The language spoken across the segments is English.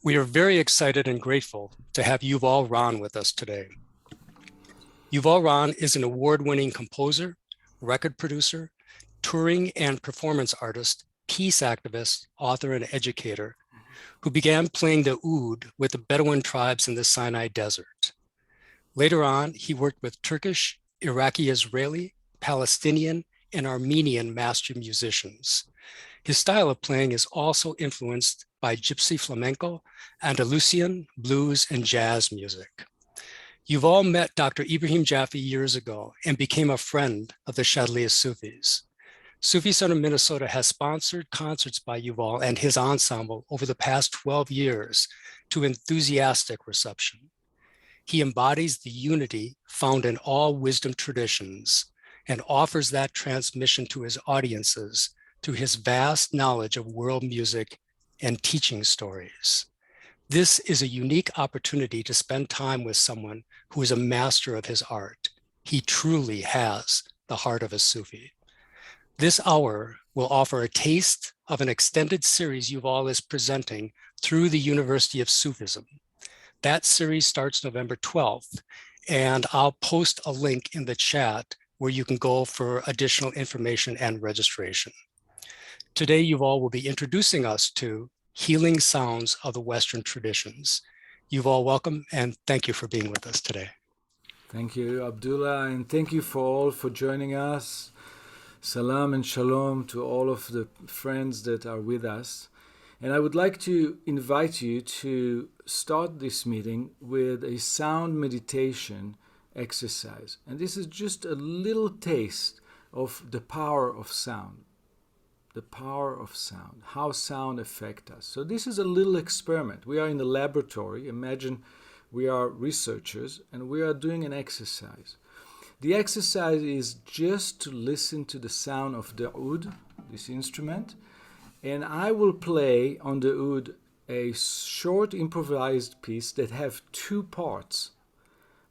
We are very excited and grateful to have Yuval Ron with us today. Yuval Ron is an award-winning composer, record producer, touring and performance artist, peace activist, author, and educator who began playing the oud with the Bedouin tribes in the Sinai desert. Later on, he worked with Turkish, Iraqi-Israeli, Palestinian, and Armenian master musicians. His style of playing is also influenced by Gypsy-Flamenco, Andalusian, blues, and jazz music. Yuval met Dr. Ibrahim Jaffe years ago and became a friend of the Chatelier Sufis. Sufi Center Minnesota has sponsored concerts by Yuval and his ensemble over the past 12 years to enthusiastic reception. He embodies the unity found in all wisdom traditions and offers that transmission to his audiences through his vast knowledge of world music and teaching stories. This is a unique opportunity to spend time with someone who is a master of his art. He truly has the heart of a Sufi. This hour will offer a taste of an extended series Yuval is presenting through the University of Sufism. That series starts November 12th, and I'll post a link in the chat where you can go for additional information and registration. Today, Yuval will be introducing us to healing sounds of the Western traditions. Yuval, welcome, and thank you for being with us today. Thank you, Abdullah, and thank you for joining us. Salam and shalom to all of the friends that are with us. And I would like to invite you to start this meeting with a sound meditation exercise. And this is just a little taste of the power of sound. The power of sound, how sound affects us. So this is a little experiment. We are in the laboratory. Imagine we are researchers and we are doing an exercise. The exercise is just to listen to the sound of the oud, this instrument, and I will play on the oud a short improvised piece that have two parts.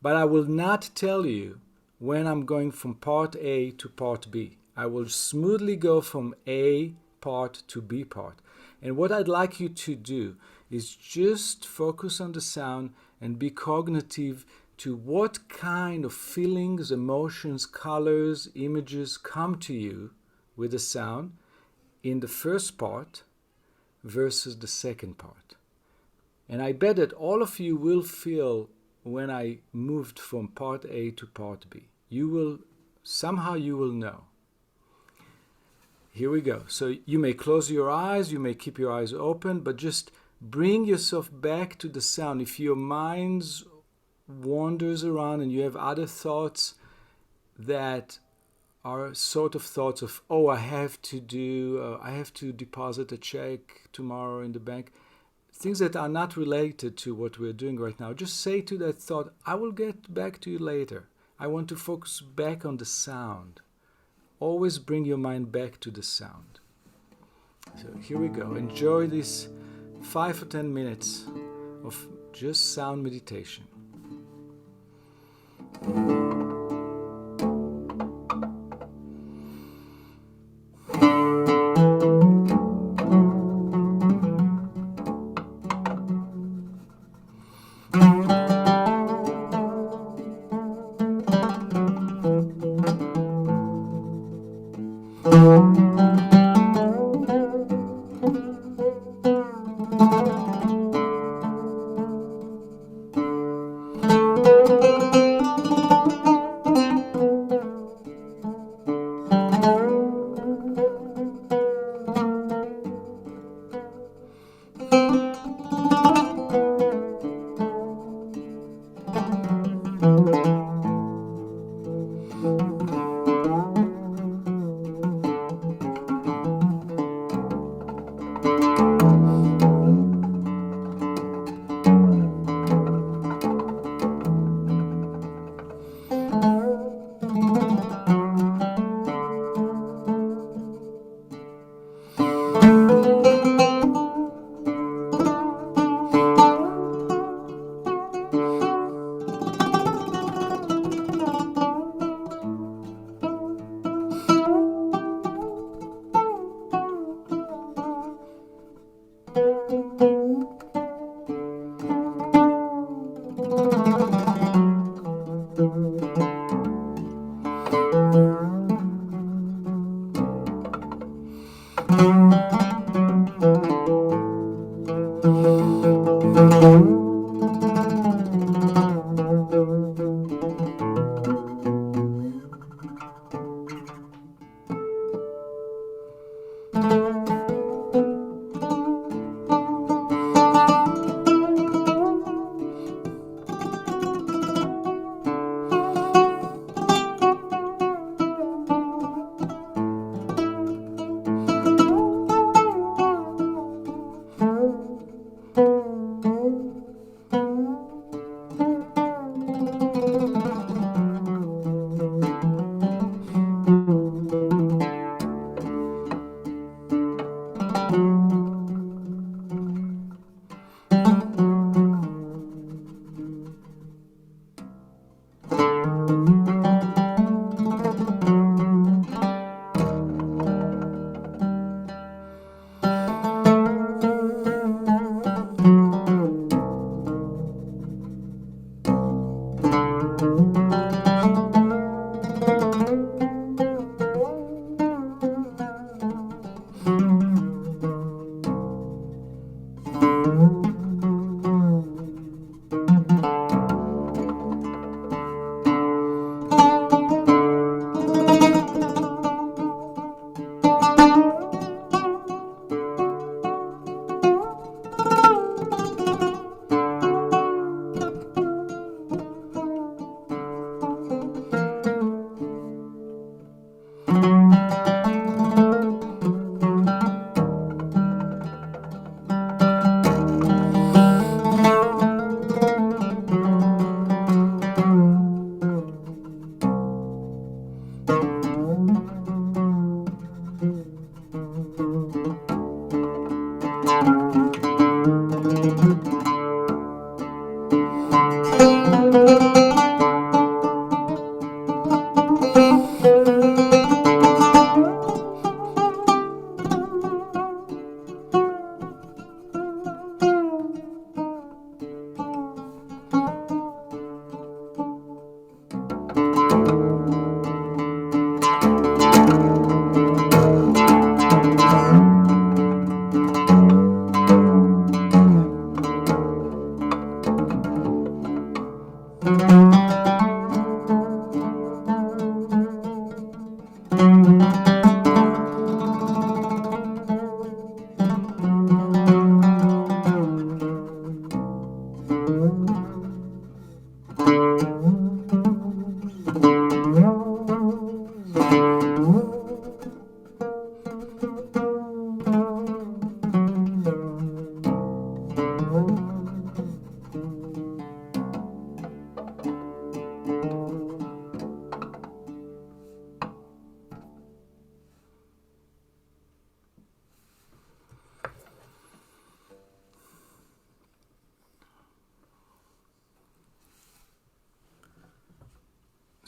But I will not tell you when I'm going from part A to part B. I will smoothly go from A part to B part. And what I'd like you to do is just focus on the sound and be cognitive to what kind of feelings, emotions, colors, images come to you with the sound in the first part versus the second part. And I bet that all of you will feel when I moved from part A to part B. You will know. Here we go. So you may close your eyes, you may keep your eyes open, but just bring yourself back to the sound. If your mind wanders around and you have other thoughts that are sort of thoughts of, oh, I have to deposit a check tomorrow in the bank, things that are not related to what we're doing right now, just say to that thought, I will get back to you later. I want to focus back on the sound. Always bring your mind back to the sound. So here we go. Enjoy this 5 or 10 minutes of just sound meditation.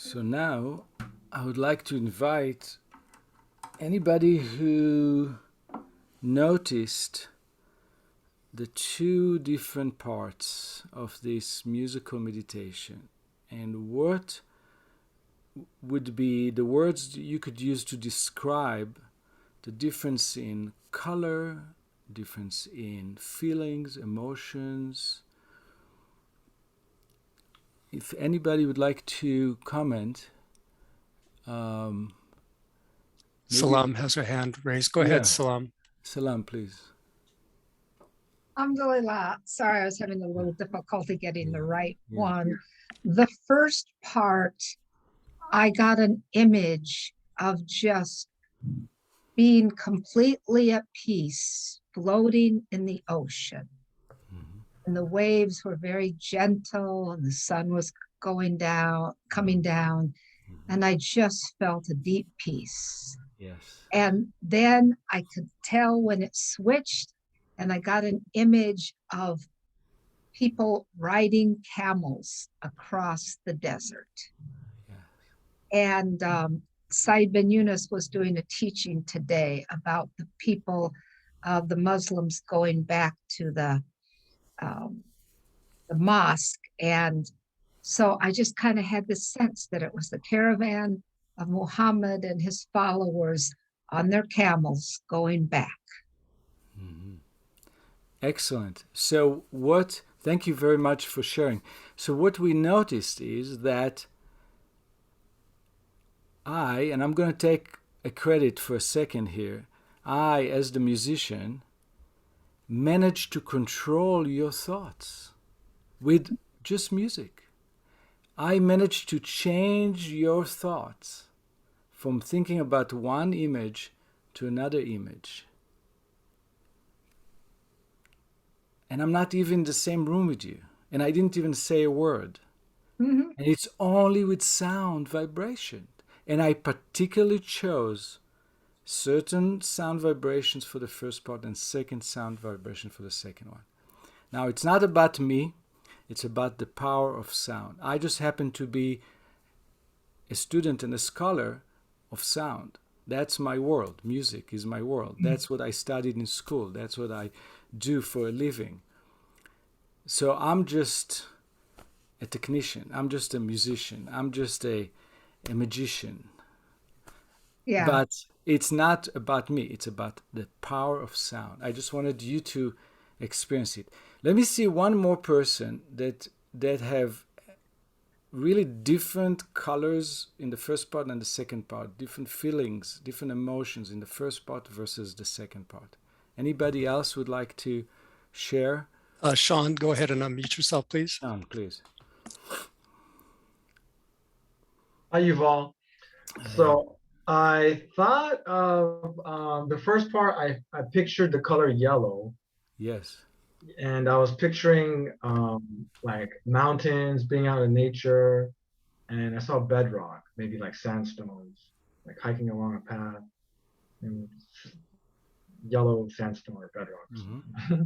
So now I would like to invite anybody who noticed the two different parts of this musical meditation and what would be the words you could use to describe the difference in color, difference in feelings, emotions. If anybody would like to comment, Salam has her hand raised. Go ahead, Salam. Salam, please. Alhamdulillah. Sorry, I was having a little difficulty getting the right one. The first part, I got an image of just being completely at peace, floating in the ocean. And the waves were very gentle, and the sun was coming down, and I just felt a deep peace. Yes. And then I could tell when it switched, and I got an image of people riding camels across the desert. Yes. And Said bin Yunus was doing a teaching today about the people, the Muslims going back to the mosque. And so I just kind of had this sense that it was the caravan of Muhammad and his followers on their camels going back. Mm-hmm. Excellent. So thank you very much for sharing. So what we noticed is that and I'm going to take a credit for a second here, I, as the musician, managed to control your thoughts with just music. I managed to change your thoughts from thinking about one image to another image. And I'm not even in the same room with you. And I didn't even say a word. Mm-hmm. And it's only with sound vibration. And I particularly chose certain sound vibrations for the first part and second sound vibration for the second one. Now, it's not about me. It's about the power of sound. I just happen to be a student and a scholar of sound. That's my world. Music is my world. That's what I studied in school. That's what I do for a living. So I'm just a technician. I'm just a musician. I'm just a magician. Yeah. But it's not about me. It's about the power of sound. I just wanted you to experience it. Let me see one more person that have really different colors in the first part and the second part, different feelings, different emotions in the first part versus the second part. Anybody else would like to share? Sean, go ahead and unmute yourself, please. Sean, please. Hi, Yuval. So I thought of the first part, I pictured the color yellow. Yes. And I was picturing like mountains, being out in nature, and I saw bedrock, maybe like sandstones, like hiking along a path. And yellow sandstone or bedrock. Mm-hmm.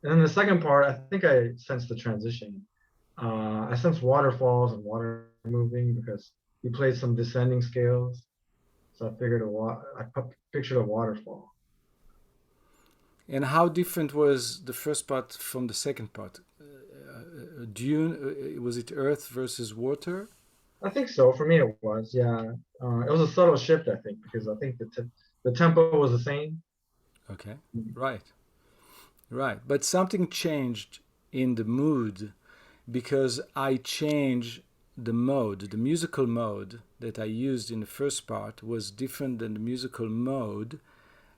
And then the second part, I think I sensed the transition. I sensed waterfalls and water moving because he played some descending scales. So I pictured a waterfall. And how different was the first part from the second part? Dune, was it earth versus water? I think so. For me, it was. Yeah. It was a subtle shift, I think, because I think the tempo was the same. Okay, right, right. But something changed in the mood because I changed the mode. The musical mode that I used in the first part was different than the musical mode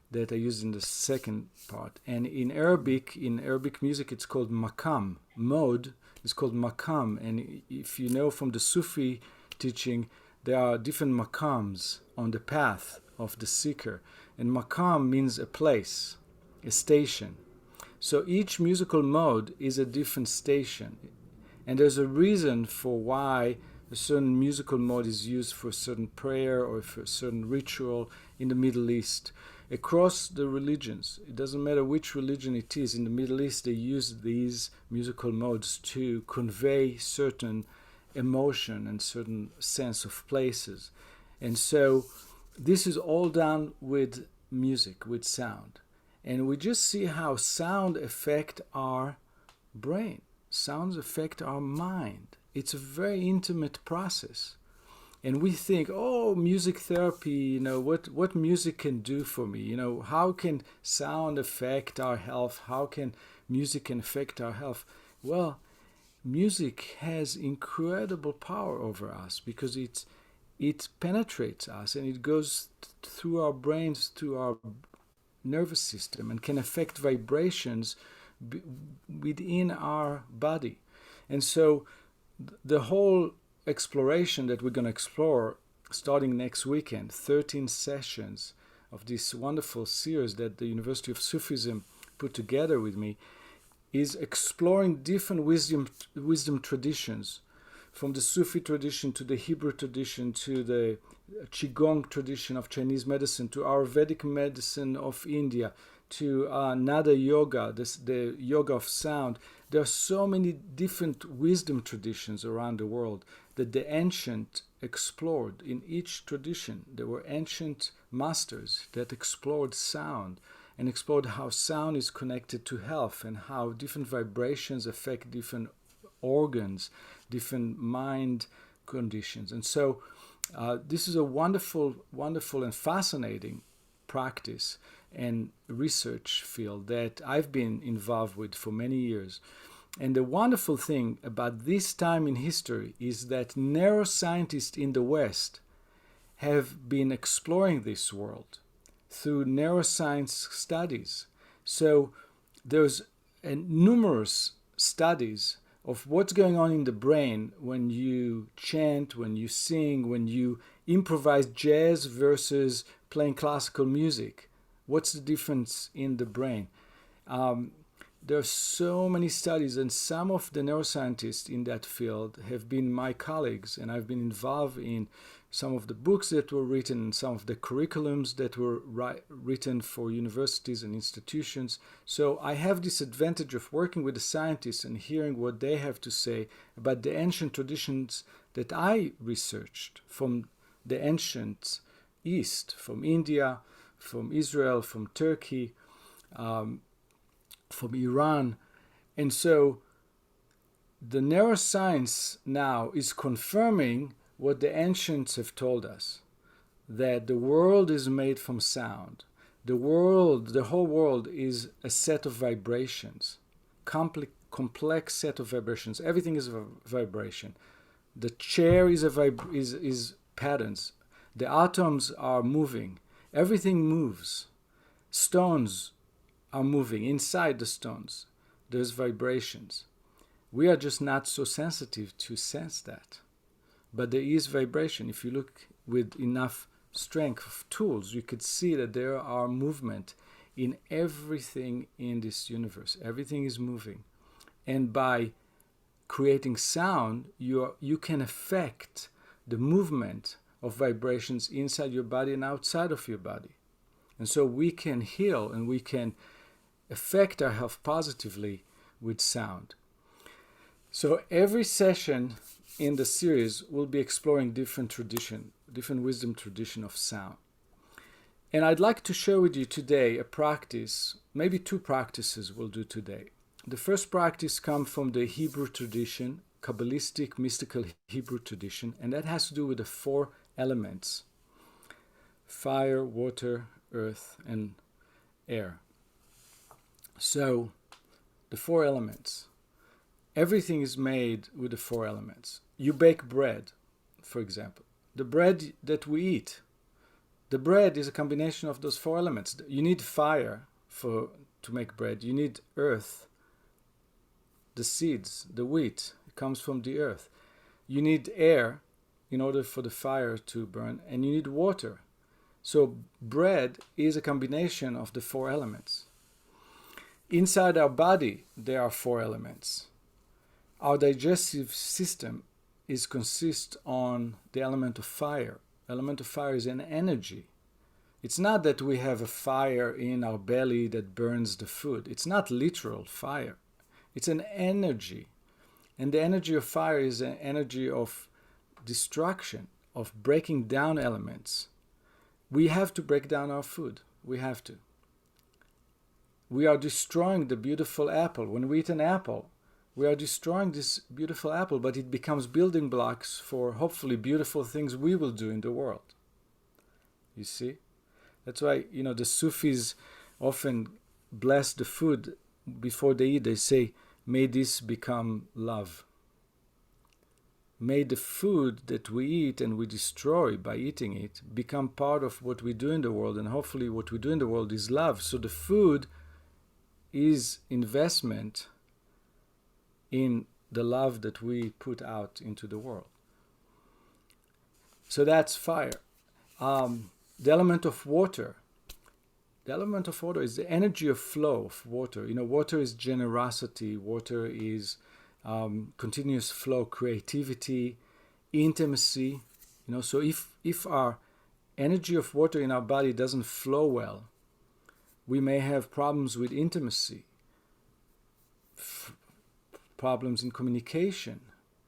that I used in the second part. And in Arabic music, it's called makam. Mode is called makam. And if you know from the Sufi teaching, there are different makams on the path of the seeker. And makam means a place, a station. So each musical mode is a different station. And there's a reason for why a certain musical mode is used for a certain prayer or for a certain ritual in the Middle East. Across the religions, it doesn't matter which religion it is, in the Middle East they use these musical modes to convey certain emotion and certain sense of places. And so this is all done with music, with sound. And we just see how sound affect our brain. Sounds affect our mind. It's a very intimate process. And we think, oh, music therapy, what music can do for me? How can sound affect our health? How can music affect our health? Well, music has incredible power over us because it penetrates us and it goes through our brains, through our nervous system, and can affect vibrations within our body. And so the whole exploration that we're going to explore starting next weekend, 13 sessions of this wonderful series that the University of Sufism put together with me, is exploring different wisdom traditions, from the Sufi tradition to the Hebrew tradition to the Qigong tradition of Chinese medicine to Ayurvedic medicine of India to Nada yoga, the yoga of sound. There are so many different wisdom traditions around the world that the ancient explored. In each tradition, there were ancient masters that explored sound and explored how sound is connected to health and how different vibrations affect different organs, different mind conditions. And so this is a wonderful, wonderful and fascinating practice and research field that I've been involved with for many years. And the wonderful thing about this time in history is that neuroscientists in the West have been exploring this world through neuroscience studies. So there's numerous studies of what's going on in the brain when you chant, when you sing, when you improvise jazz versus playing classical music. What's the difference in the brain? There are so many studies, and some of the neuroscientists in that field have been my colleagues, and I've been involved in some of the books that were written, some of the curriculums that were written for universities and institutions. So I have this advantage of working with the scientists and hearing what they have to say about the ancient traditions that I researched from the ancient East, from India, from Israel, from Turkey, from Iran. And so the neuroscience now is confirming what the ancients have told us, that the world is made from sound. The whole world is a set of vibrations, complex set of vibrations. Everything is a vibration. The chair is patterns. The atoms are moving. Everything moves. Stones are moving. Inside the stones, there's vibrations. We are just not so sensitive to sense that. But there is vibration. If you look with enough strength of tools, you could see that there are movement in everything in this universe. Everything is moving. And by creating sound, you can affect the movement of vibrations inside your body and outside of your body. And so we can heal and we can affect our health positively with sound. So every session in the series will be exploring different wisdom tradition of sound. And I'd like to share with you today a practice, maybe two practices we'll do today. The first practice comes from the Hebrew tradition, Kabbalistic, mystical Hebrew tradition, and that has to do with the four elements: fire, water, earth, and air. So, the four elements. Everything is made with the four elements. You bake bread, for example. The bread that we eat, the bread is a combination of those four elements. You need fire to make bread. You need earth, the seeds, the wheat, it comes from the earth. You need air in order for the fire to burn, and you need water. So bread is a combination of the four elements. Inside our body, there are four elements. Our digestive system consists on the element of fire. Element of fire is an energy. It's not that we have a fire in our belly that burns the food. It's not literal fire. It's an energy. And the energy of fire is an energy of destruction, of breaking down elements. We have to break down our food. We have to. We are destroying the beautiful apple. When we eat an apple, we are destroying this beautiful apple, but it becomes building blocks for hopefully beautiful things we will do in the world. You see? That's why, the Sufis often bless the food before they eat. They say, may this become love. May the food that we eat and we destroy by eating it become part of what we do in the world, and hopefully what we do in the world is love. So the food is investment in the love that we put out into the world. So that's fire. The element of water. The element of water is the energy of flow of water. Water is generosity. Water is continuous flow, creativity, intimacy. So if our energy of water in our body doesn't flow well, we may have problems with intimacy, problems in communication,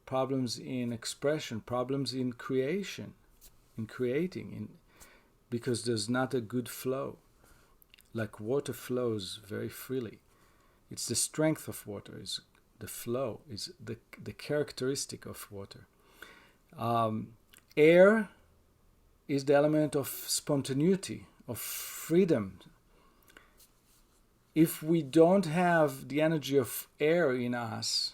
problems in expression, problems in creation, because there's not a good flow. Like water flows very freely. It's the strength of water, is the flow, is the characteristic of water. Air is the element of spontaneity, of freedom. If we don't have the energy of air in us,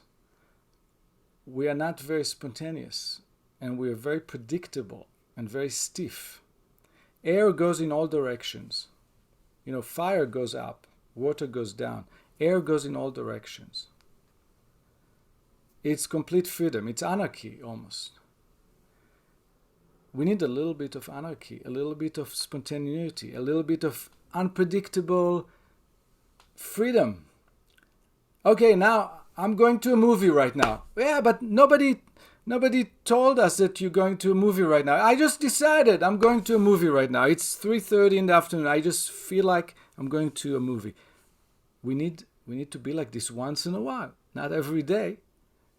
we are not very spontaneous, and we are very predictable and very stiff. Air goes in all directions. Fire goes up, water goes down, air goes in all directions. It's complete freedom. It's anarchy almost. We need a little bit of anarchy, a little bit of spontaneity, a little bit of unpredictable freedom. Okay, now I'm going to a movie right now. Yeah, but nobody told us that you're going to a movie right now. I just decided I'm going to a movie right now. It's 3:30 in the afternoon. I just feel like I'm going to a movie. We need to be like this once in a while. Not every day,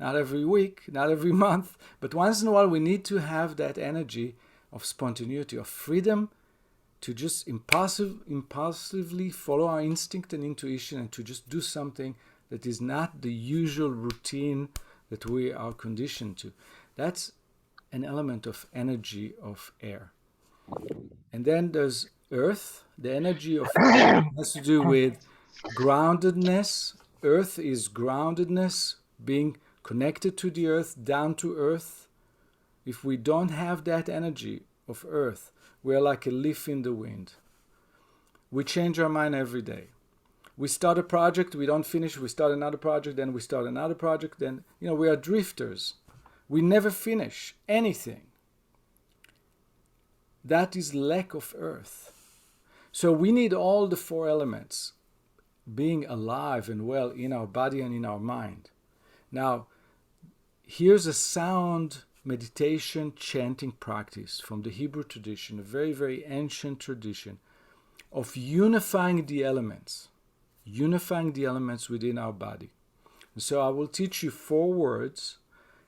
not every week, not every month, but once in a while we need to have that energy of spontaneity, of freedom, to just impulsively follow our instinct and intuition, and to just do something that is not the usual routine that we are conditioned to. That's an element of energy of air. And then there's earth. The energy of earth has to do with groundedness. Earth is groundedness, being connected to the earth, down to earth. If we don't have that energy of earth, we are like a leaf in the wind. We change our mind every day. We start a project, we don't finish, we start another project, then we start another project, then, we are drifters. We never finish anything. That is lack of earth. So we need all the four elements being alive and well in our body and in our mind. Now, here's a sound meditation chanting practice from the Hebrew tradition, a very, very ancient tradition. of unifying the elements within our body. So I will teach you 4 words,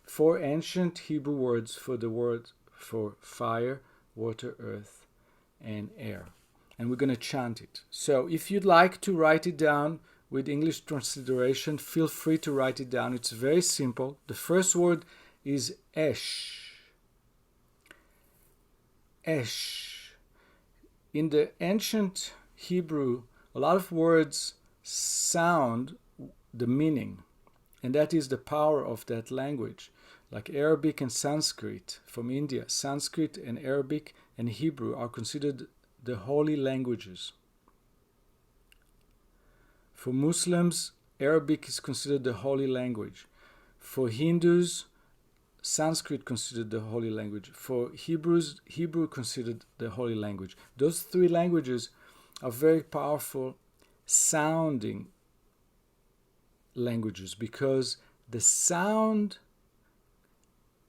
4 ancient Hebrew words for the word for fire, water, earth, and air. And we're going to chant it. So if you'd like to write it down with English transliteration, feel free to write it down. It's very simple. The first word is Esh. Esh. In the ancient Hebrew, a lot of words sound the meaning, and that is the power of that language. Like Arabic and Sanskrit from India. Sanskrit and Arabic and Hebrew are considered the holy languages. For Muslims, Arabic is considered the holy language. For Hindus, Sanskrit considered the holy language. For Hebrews, Hebrew considered the holy language. Those 3 languages are very powerful sounding languages because the sound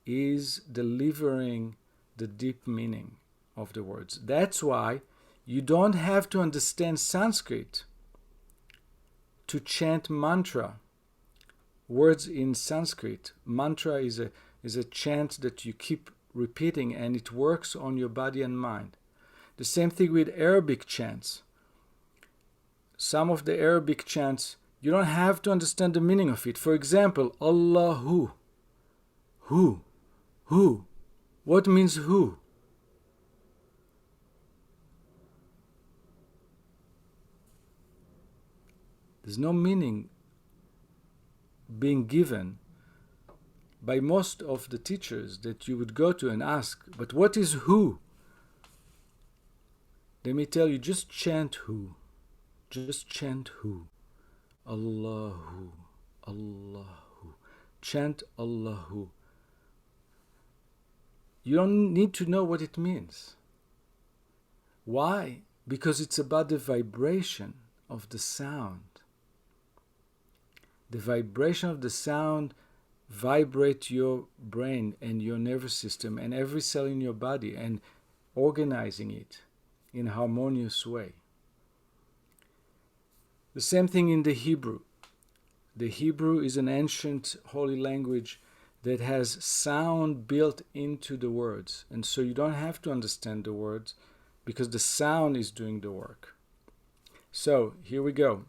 is delivering the deep meaning of the words. That's why you don't have to understand Sanskrit to chant mantra. Words in Sanskrit. Mantra is a chant that you keep repeating and it works on your body and mind. The same thing with Arabic chants. Some of the Arabic chants, you don't have to understand the meaning of it. For example, Allahu. Who? Who? What means who? There's no meaning being given by most of the teachers that you would go to and ask, but what is who? They may tell you, just chant who. Just chant who. Allahu. Allahu. Chant Allahu. You don't need to know what it means. Why? Because it's about the vibration of the sound. The vibration of the sound vibrates your brain and your nervous system and every cell in your body and organizing it in a harmonious way. The same thing in the Hebrew. The Hebrew is an ancient holy language that has sound built into the words. And so you don't have to understand the words because the sound is doing the work. So here we go.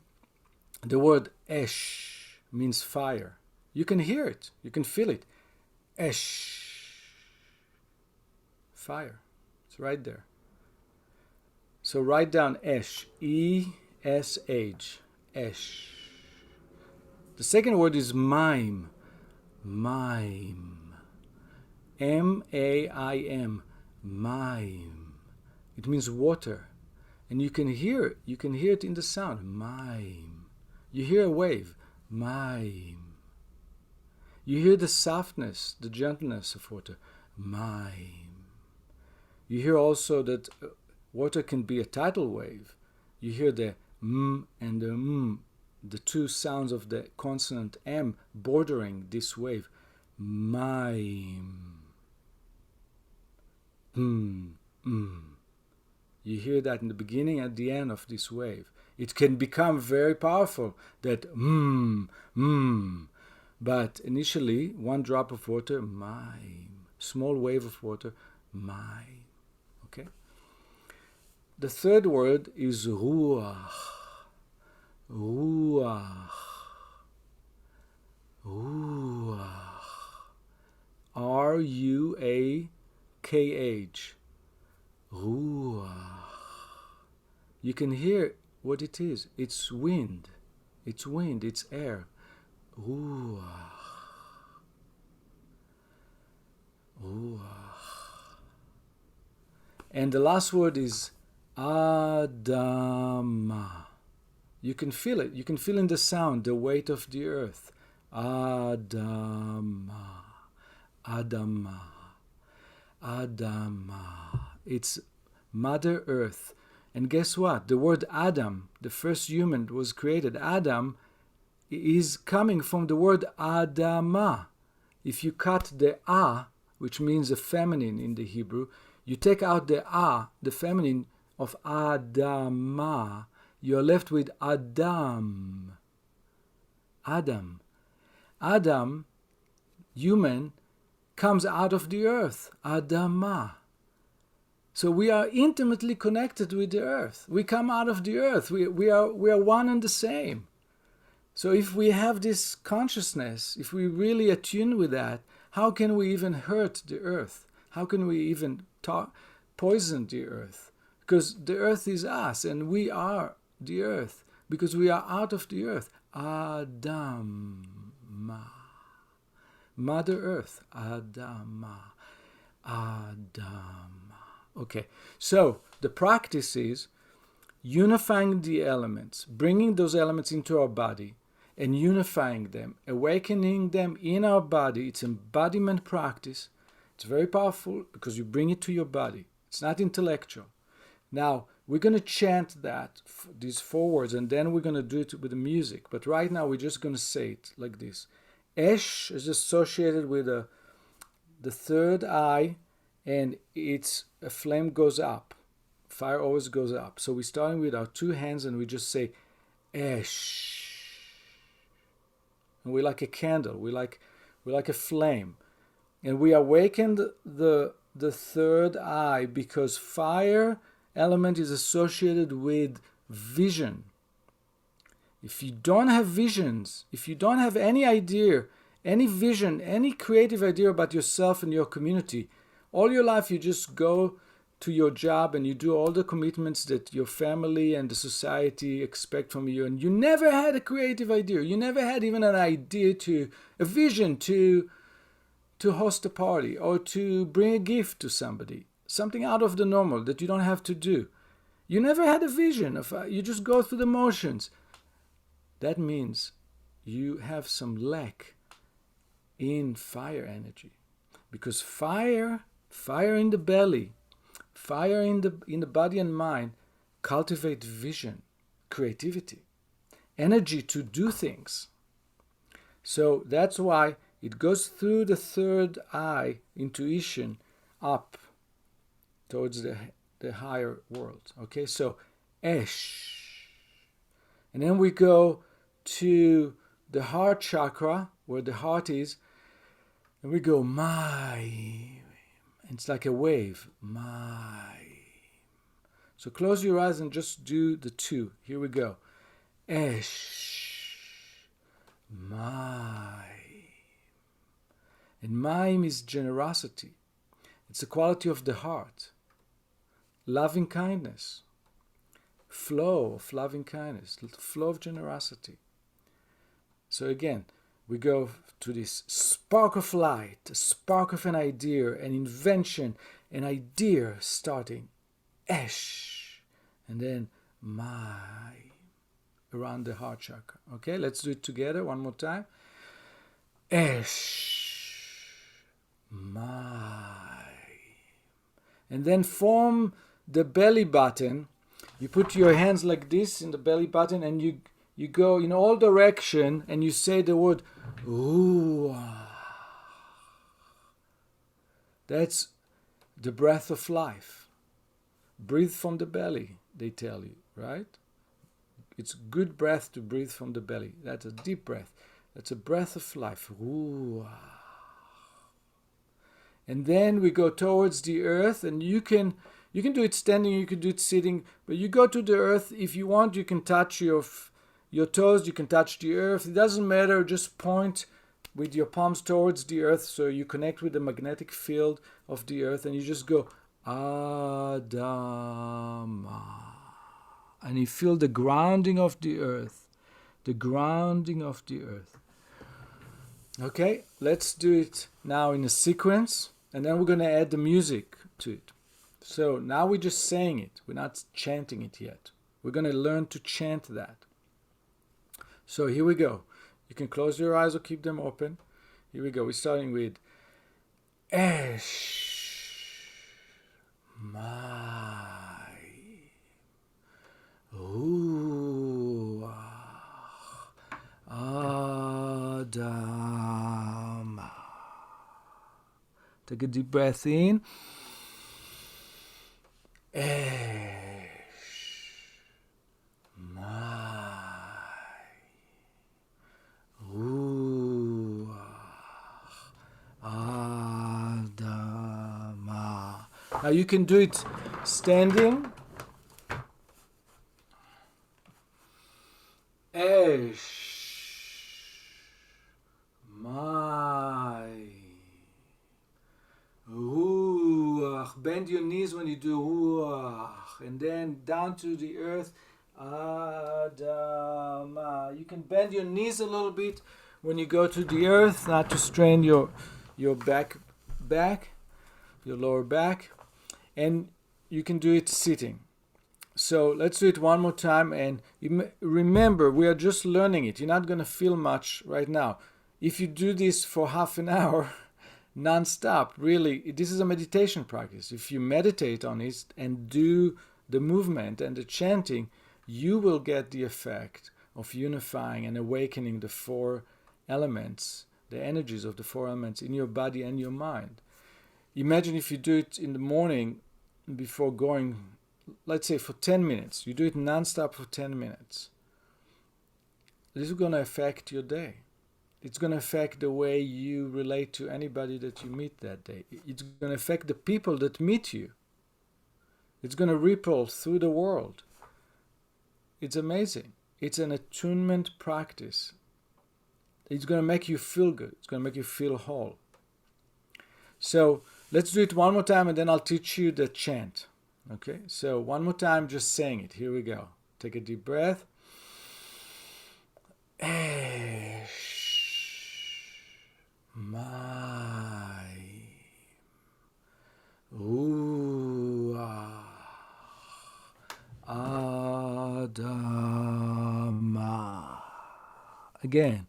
The word Esh means fire. You can hear it. You can feel it. Esh. Fire. It's right there. So write down Esh. E-S-H. Esh. The second word is mime. Mime. M-A-I-M. Mime. It means water. And you can hear it in the sound. Mime. You hear a wave. Mime. You hear the softness, the gentleness of water. Mime. You hear also that water can be a tidal wave. You hear the m and the m, the 2 sounds of the consonant m bordering this wave. Mime. You hear that in the beginning and the end of this wave. It can become very powerful, that but initially 1 drop of water, mime. Small wave of water, mime. Okay? The third word is ruach. Ruach. Ruach. R-U-A-K-H. Ruach. You can hear what it is. It's wind. It's wind. It's air. Ruach. Ruach. And the last word is Adama. You can feel it. You can feel in the sound the weight of the earth. Adama. Adama. Adama. It's Mother Earth. And guess what? The word Adam, the first human was created. Adam is coming from the word Adama. If you cut the A, which means a feminine in the Hebrew, you take out the A, the feminine, of Adama, you're left with Adam. Adam. Adam, human, comes out of the earth. Adama. So we are intimately connected with the earth. We come out of the earth. We are one and the same. So if we have this consciousness, if we really attune with that, how can we even hurt the earth? How can we even poison the earth? Because the earth is us and we are the earth. Because we are out of the earth. Adama. Mother Earth. Adama. Adama. Okay, so the practice is unifying the elements, bringing those elements into our body and unifying them, awakening them in our body. It's embodiment practice. It's very powerful because you bring it to your body. It's not intellectual. Now, we're going to chant these 4 words, and then we're going to do it with the music. But right now, we're just going to say it like this. Esh is associated with the third eye, and a flame goes up. Fire always goes up. So we're starting with our 2 hands, and we just say Esh. And we're like a candle. We're like a flame. And we awakened the third eye because fire element is associated with vision. If you don't have visions, if you don't have any idea, any vision, any creative idea about yourself and your community, all your life you just go to your job and you do all the commitments that your family and the society expect from you, and you never had a creative idea. You never had even an idea a vision to host a party or to bring a gift to somebody. Something out of the normal that you don't have to do. You never had a vision you just go through the motions. That means you have some lack in fire energy. Because fire in the belly, fire in the body and mind cultivate vision, creativity, energy to do things. So that's why it goes through the third eye, intuition, up towards the higher world. Okay, so Esh. And then we go to the heart chakra, where the heart is, and we go Mai. It's like a wave. Mai. So close your eyes and just do the 2. Here we go. Esh. Mai. And Maim is generosity. It's the quality of the heart. Loving kindness. Flow of loving kindness. Flow of generosity. So again, we go to this spark of light, a spark of an idea, an invention, an idea starting. Esh. And then Mai. Around the heart chakra. Okay, let's do it together one more time. Esh. Mai. And then form the belly button. You put your hands like this in the belly button and you go in all direction and you say the word Ooh. That's the breath of life. Breathe from the belly, they tell you, right? It's good breath to breathe from the belly. That's a deep breath. That's a breath of life. Ooh. And then we go towards the earth, and you can do it standing, you can do it sitting, but you go to the earth. If you want, you can touch your toes, you can touch the earth. It doesn't matter, just point with your palms towards the earth so you connect with the magnetic field of the earth, and you just go Adama. And you feel the grounding of the earth. The grounding of the earth. Okay, let's do it now in a sequence, and then we're going to add the music to it. So now we're just saying it. We're not chanting it yet. We're going to learn to chant that. So here we go. You can close your eyes or keep them open. Here we go. We're starting with Esh. Mai. Ooh. Adama. Take a deep breath in. Esh. Now you can do it standing. Esh, my, ruach. Bend your knees when you do ruach, and then down to the earth. Adama. You can bend your knees a little bit when you go to the earth, not to strain your back, your lower back, and you can do it sitting. So let's do it one more time, and remember, we are just learning it. You're not going to feel much right now. If you do this for half an hour, non-stop, really, this is a meditation practice. If you meditate on it and do the movement and the chanting, you will get the effect of unifying and awakening the four elements, the energies of the four elements in your body and your mind. Imagine if you do it in the morning before going, let's say for 10 minutes. You do it non-stop for 10 minutes. This is going to affect your day. It's going to affect the way you relate to anybody that you meet that day. It's going to affect the people that meet you. It's going to ripple through the world. It's amazing. It's an attunement practice. It's going to make you feel good. It's going to make you feel whole. So let's do it one more time, and then I'll teach you the chant. Okay, so one more time, just saying it. Here we go. Take a deep breath. Esh, my, ruach, adama. Again.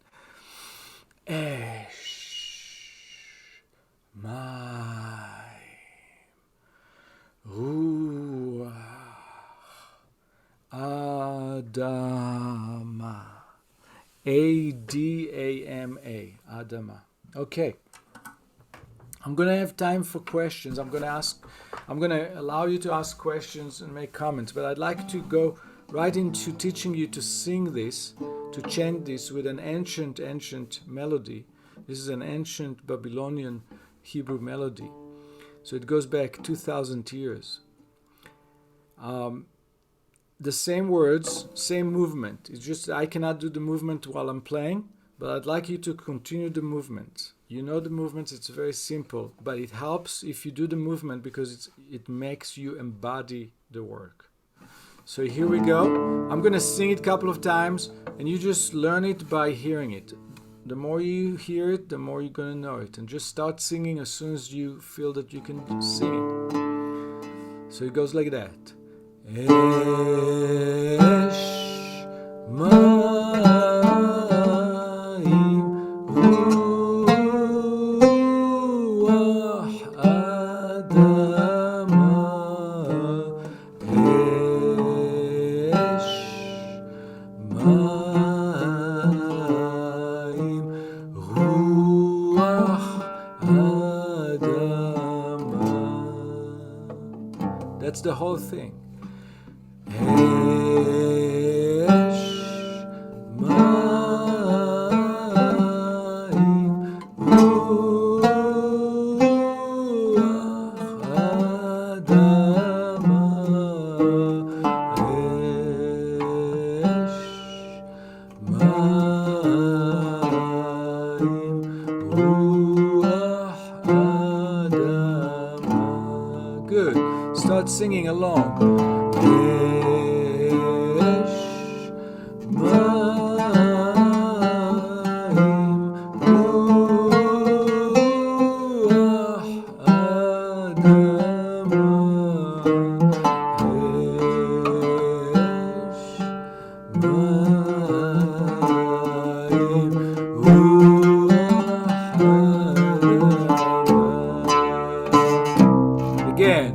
Esh, my, ruach, adama. A-D-A-M-A, Adama. Okay. I'm going to have time for questions. I'm going to allow you to ask questions and make comments, but I'd like to go right into teaching you to sing this, to chant this with an ancient melody. This is an ancient Babylonian Hebrew melody. So it goes back 2,000 years. The same words, same movement. It's just I cannot do the movement while I'm playing, but I'd like you to continue the movement. You know the movements, it's very simple, but it helps if you do the movement because it makes you embody the work. So here we go. I'm going to sing it a couple of times, and you just learn it by hearing it. The more you hear it, the more you're going to know it. And just start singing as soon as you feel that you can sing it. So it goes like that. Esh, ma'im, ruach, adama. Esh, ma'im, ruach, adama. That's the whole thing. Esh, ma'im, ruach, adama. Esh, ma'im, ruach, adama. Good. Start singing along. Again.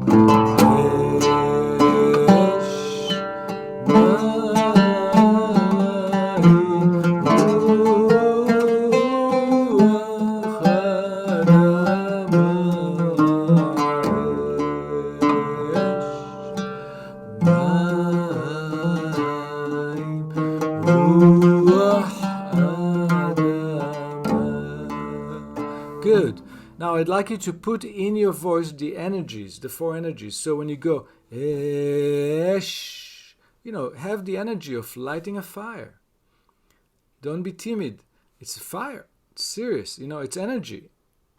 Now I'd like you to put in your voice the energies, the four energies. So when you go, esh, have the energy of lighting a fire. Don't be timid. It's a fire. It's serious. It's energy.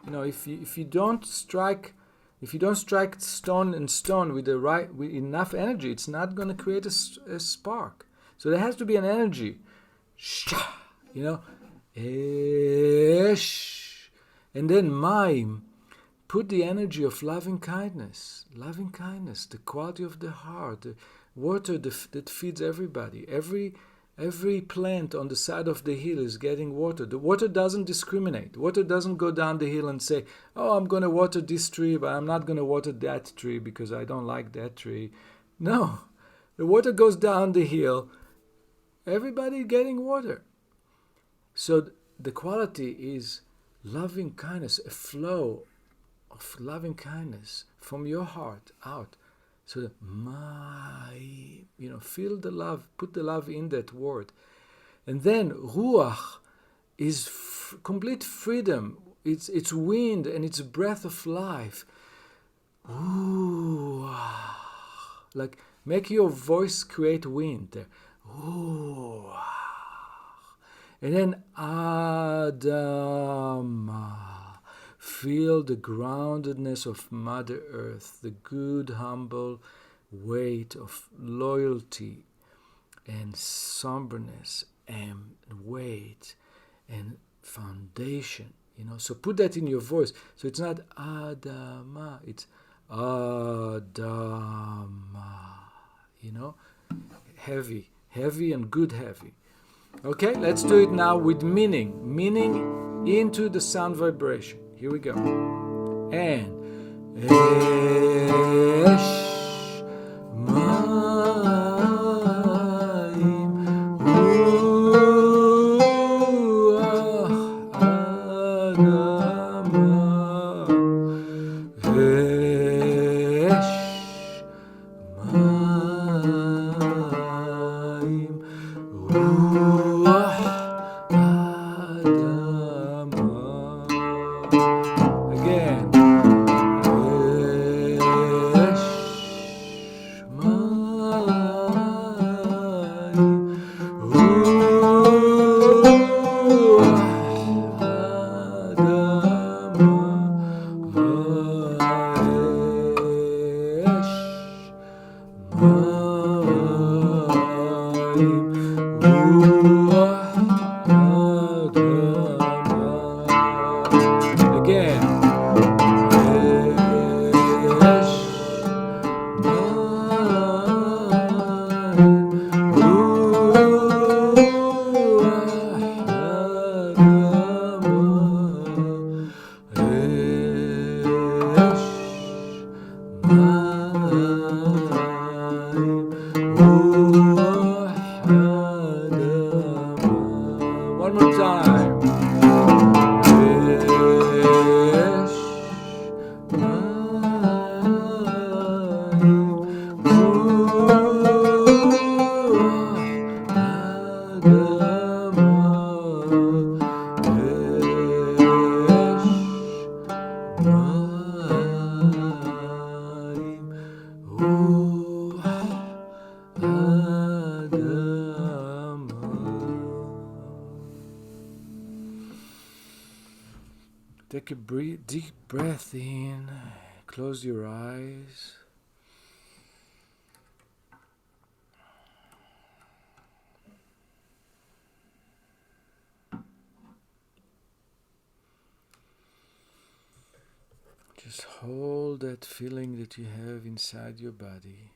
If you don't strike stone and stone with enough energy, it's not going to create a spark. So there has to be an energy. Esh. And then mime. Put the energy of loving kindness, the quality of the heart, the water that feeds everybody. Every plant on the side of the hill is getting water. The water doesn't discriminate. Water doesn't go down the hill and say, oh, I'm going to water this tree, but I'm not going to water that tree because I don't like that tree. No, the water goes down the hill. Everybody getting water. So the quality is loving kindness, a flow of loving kindness from your heart out. So feel the love, put the love in that word. And then ruach is complete freedom. It's wind and it's breath of life. Ooh, like make your voice create wind there. Ooh. And then Adama. Feel the groundedness of Mother Earth, the good, humble weight of loyalty and somberness and weight and foundation. So put that in your voice. So it's not Adama, it's Adama. Heavy and good heavy. Okay, let's do it now with meaning into the sound vibration. Here we go. And esh ma'im ruach adama esh ma'im ruach again. One more time. Take a deep breath in, close your eyes. Just hold that feeling that you have inside your body.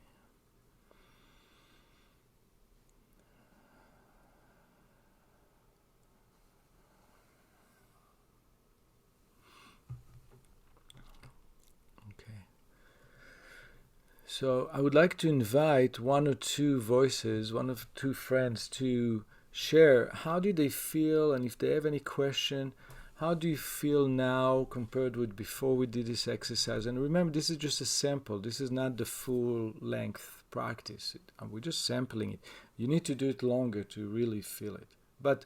So I would like to invite one or two voices, one or two friends to share how do they feel, and if they have any question, how do you feel now compared with before we did this exercise? And remember, this is just a sample. This is not the full length practice. We're just sampling it. You need to do it longer to really feel it. But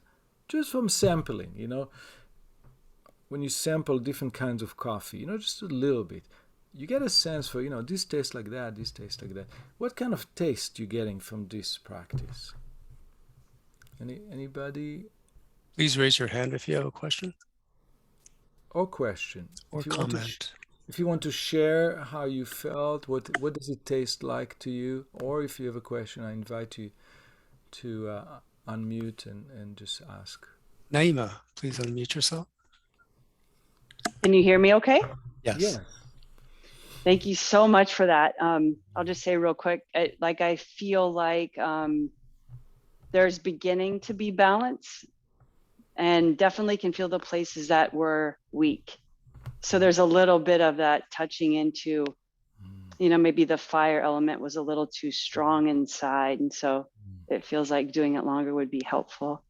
just from sampling, when you sample different kinds of coffee, just a little bit, you get a sense for, this tastes like that, this tastes like that. What kind of taste you getting from this practice? Anybody? Please raise your hand if you have a question Or question. or comment. If you want to share how you felt, what does it taste like to you? Or if you have a question, I invite you to unmute and just ask. Naima, please unmute yourself. Can you hear me okay? Yes. Yeah. Thank you so much for that. I'll just say real quick, I feel like there's beginning to be balance, and definitely can feel the places that were weak. So there's a little bit of that touching into, maybe the fire element was a little too strong inside. And so it feels like doing it longer would be helpful.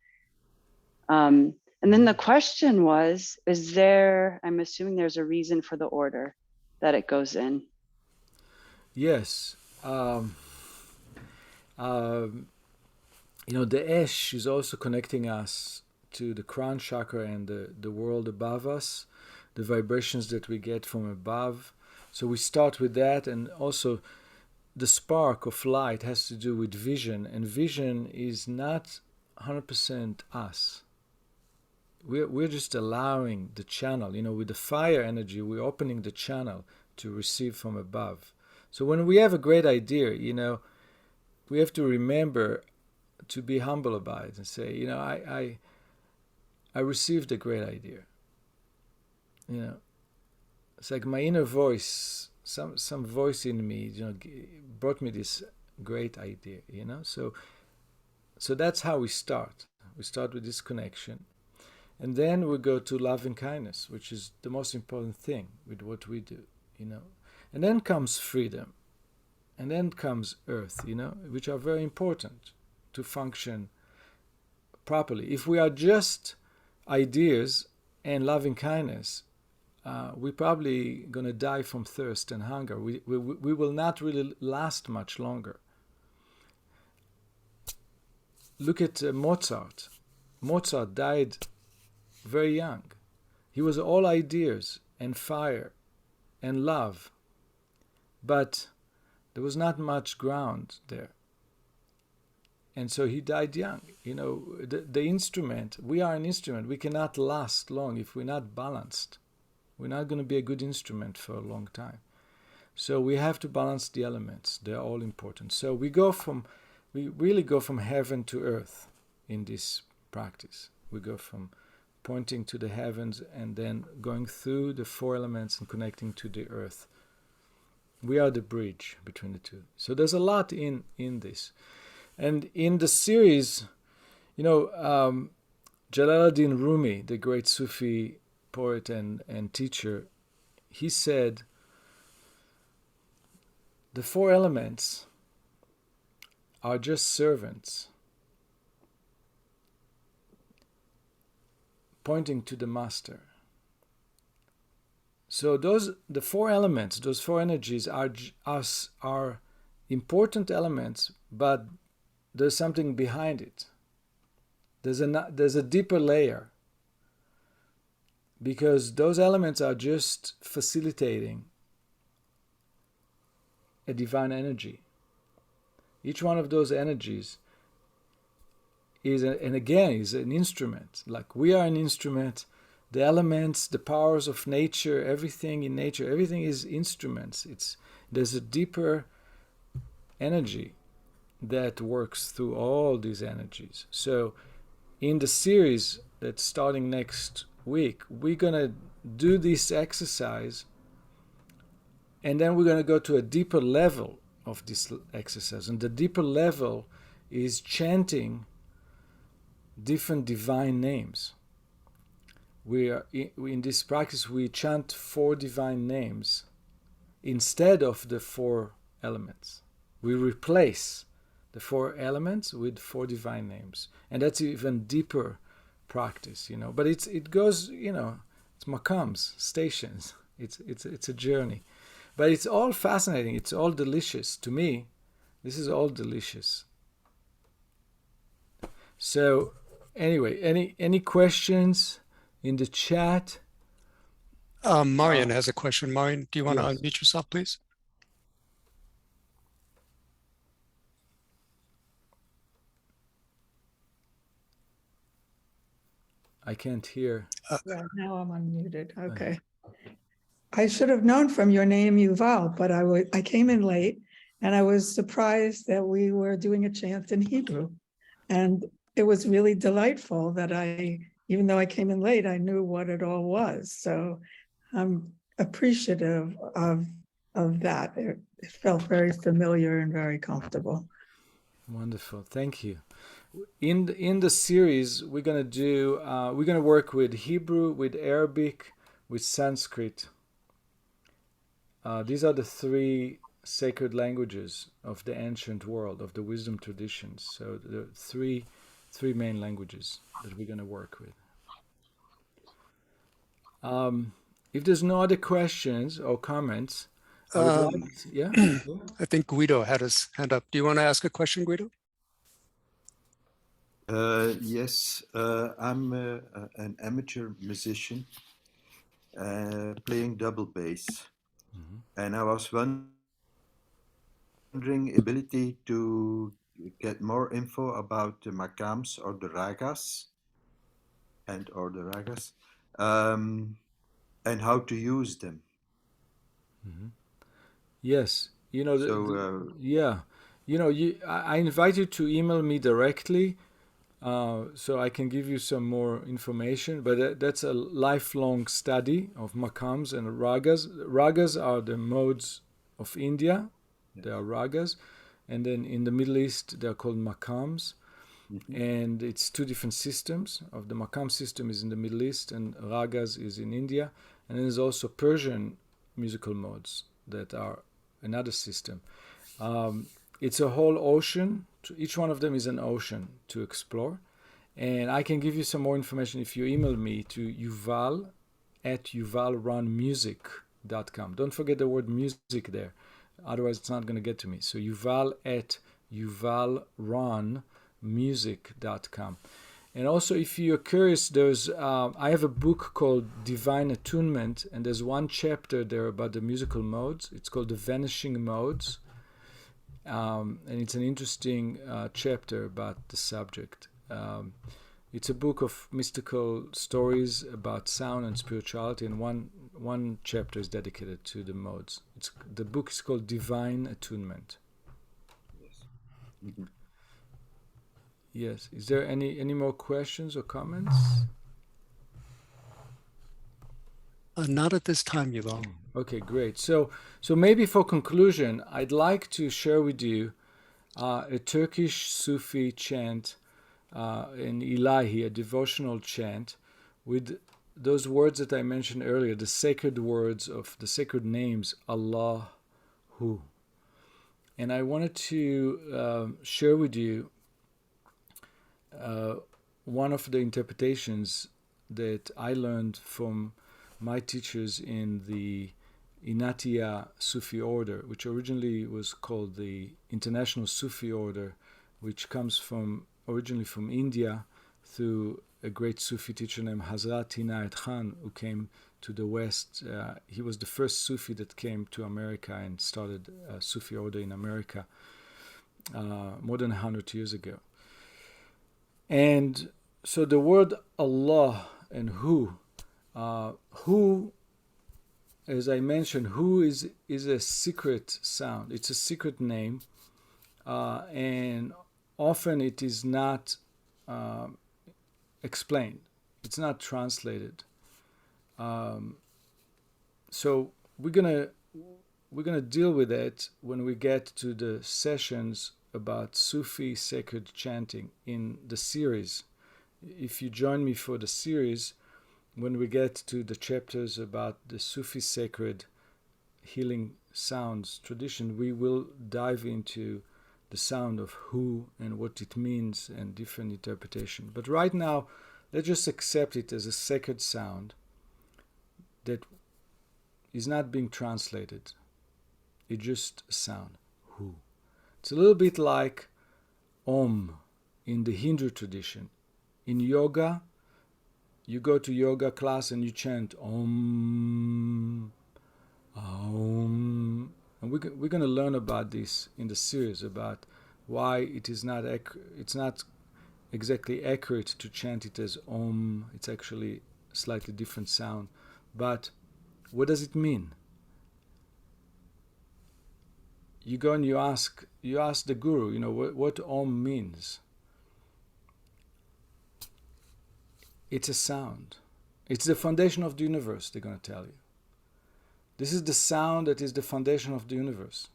And then the question was, I'm assuming there's a reason for the order that it goes in. Yes. The ash is also connecting us to the crown chakra and the world above us, the vibrations that we get from above. So we start with that, and also the spark of light has to do with vision, and vision is not 100% us. We're just allowing the channel, with the fire energy, we're opening the channel to receive from above. So when we have a great idea, we have to remember to be humble about it and say, I received a great idea. It's like my inner voice, some voice in me, brought me this great idea, So that's how we start. We start with this connection. And then we go to love and kindness, which is the most important thing with what we do, And then comes freedom. And then comes earth, which are very important to function properly. If we are just ideas and loving kindness, we're probably going to die from thirst and hunger. We will not really last much longer. Look at Mozart. Mozart died very young. He was all ideas and fire and love, but there was not much ground there. And so he died young. The instrument, we are an instrument. We cannot last long if we're not balanced. We're not going to be a good instrument for a long time. So we have to balance the elements. They're all important. So we really go from heaven to earth in this practice. We go from pointing to the heavens and then going through the four elements and connecting to the earth. We are the bridge between the two. So there's a lot in this. And in the series, Jalaluddin Rumi, the great Sufi poet and teacher, he said, the four elements are just servants pointing to the master. So the four elements, those four energies are important elements, but there's something behind it. There's a deeper layer, because those elements are just facilitating a divine energy. Each one of those energies is an instrument. Like we are an instrument. The elements, the powers of nature, everything in nature, everything is instruments. There's a deeper energy that works through all these energies. So in the series that's starting next week, we're going to do this exercise, and then we're going to go to a deeper level of this exercise. And the deeper level is chanting different divine names. In this practice, we chant 4 divine names instead of the 4 elements. We replace the 4 elements with 4 divine names, and that's even deeper practice, But it goes, it's makams, stations. It's a journey, but it's all fascinating. It's all delicious to me. This is all delicious. So, anyway, any questions in the chat? Marian has a question. Marian, do you want to Yes. unmute yourself, please? I can't hear. Yeah, now I'm unmuted. Okay. I should have known from your name, Yuval, but I came in late and I was surprised that we were doing a chant in Hebrew. And it was really delightful that even though I came in late, I knew what it all was. So I'm appreciative of that. It felt very familiar and very comfortable. Wonderful. Thank you. In the series, we're gonna work with Hebrew, with Arabic, with Sanskrit. These are the three sacred languages of the ancient world, of the wisdom traditions. So the three main languages that we're gonna work with. If there's no other questions or comments, I would like to, yeah. I think Guido had his hand up. Do you want to ask a question, Guido? Yes, I'm an amateur musician playing double bass, and I was wondering ability to get more info about the makams or the ragas and how to use them. Yes, So yeah, I invite you to email me directly, so I can give you some more information. But that's a lifelong study of makams and ragas. Ragas are the modes of India. They are ragas, and then in the Middle East they are called makams. And it's two different systems. Of the makam system is in the Middle East, and ragas is in India. And then there's also Persian musical modes that are another system. It's a whole ocean. Each one of them is an ocean to explore. And I can give you some more information if you email me to yuval@yuvalronmusic.com. Don't forget the word music there. Otherwise, it's not going to get to me. So yuval@yuvalronmusic.com. And also, if you're curious, I have a book called Divine Attunement, and there's one chapter there about the musical modes. It's called The Vanishing Modes, and it's an interesting chapter about the subject. It's a book of mystical stories about sound and spirituality, and one chapter is dedicated to the modes. The book is called Divine Attunement. yes. Yes. Is there any more questions or comments? Not at this time, Yuval. Okay, great. So maybe for conclusion, I'd like to share with you a Turkish Sufi chant, an ilahi, a devotional chant, with those words that I mentioned earlier, the sacred words of the sacred names, Allahu. And I wanted to share with you one of the interpretations that I learned from my teachers in the Inatiya Sufi order, which originally was called the International Sufi Order, which comes originally from India through a great Sufi teacher named Hazrat Inayat Khan, who came to the West. He was the first Sufi that came to America and started a Sufi order in America more than 100 years ago. And so the word Allah and who, as I mentioned, who is a secret sound. It's a secret name, and often it is not explained. It's not translated. So we're gonna deal with it when we get to the sessions about Sufi sacred chanting in the series. If you join me for the series, when we get to the chapters about the Sufi sacred healing sounds tradition, we will dive into the sound of who and what it means and different interpretation. But right now, let's just accept it as a sacred sound that is not being translated. It's just a sound, who. It's a little bit like Om in the Hindu tradition. In yoga, You go to yoga class and you chant Om, Om. And we're going to learn about this in the series, about why it's not exactly accurate to chant it as Om. It's actually a slightly different sound. But what does it mean? You go and you ask the guru, what Om means. It's a sound. It's the foundation of the universe, they're going to tell you. This is the sound that is the foundation of the universe.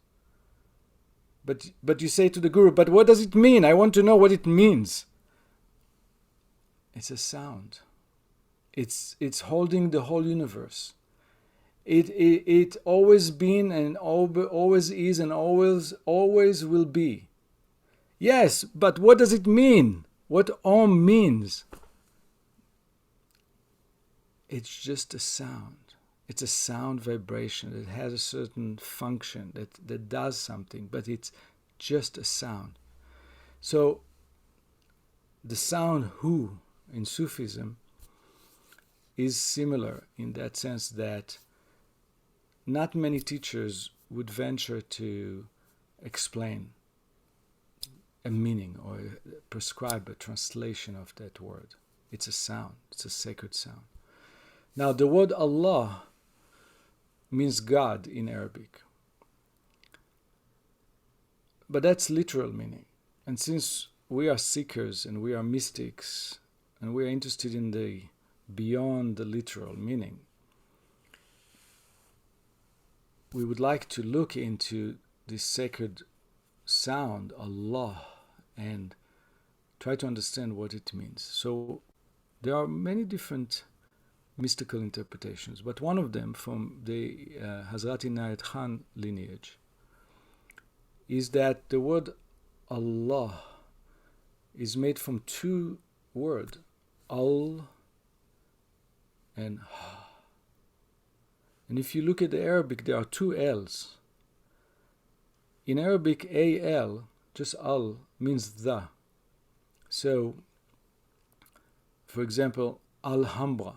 But you say to the guru, but what does it mean? I want to know what it means. It's a sound. It's holding the whole universe. It always been and always is and always will be. Yes, but what does it mean? What Om means? It's just a sound. It's a sound vibration that has a certain function, that does something, but it's just a sound. So the sound Hu in Sufism is similar in that sense that not many teachers would venture to explain a meaning or prescribe a translation of that word. It's a sound. It's a sacred sound. Now, the word Allah means God in Arabic. But that's literal meaning. And since we are seekers and we are mystics and we are interested in the beyond the literal meaning, we would like to look into this sacred sound, Allah, and try to understand what it means. So there are many different mystical interpretations, but one of them from the Hazrat Inayat Khan lineage is that the word Allah is made from two words, Al and Ha. And if you look at the Arabic, there are two L's. In Arabic, Al, just Al, means the. So, for example, Alhambra,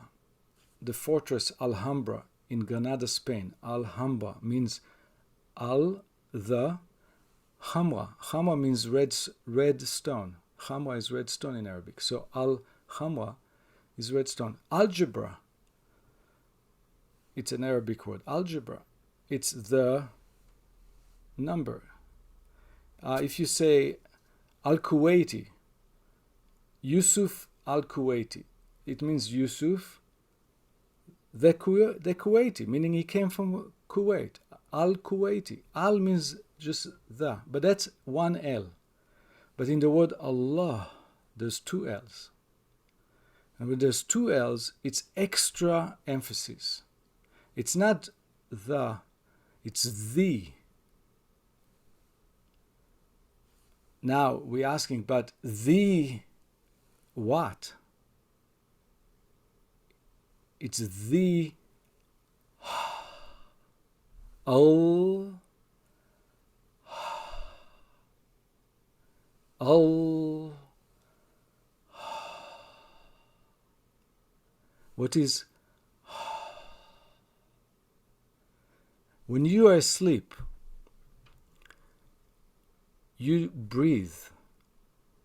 the fortress Alhambra in Granada, Spain. Alhambra means the Hamra. Hamra means red stone. Hamra is red stone in Arabic. So Al-Hamra is red stone. Algebra, it's an Arabic word. Algebra, it's the number. If you say Al-Kuwaiti, Yusuf Al-Kuwaiti, it means Yusuf the Kuwaiti, meaning he came from Kuwait. Al-Kuwaiti. Al means just the, but that's one L. But in the word Allah, there's two L's. And when there's two L's, it's extra emphasis. It's not the, it's the. Now we're asking, but the what? It's the Al. What is when you are asleep? You breathe,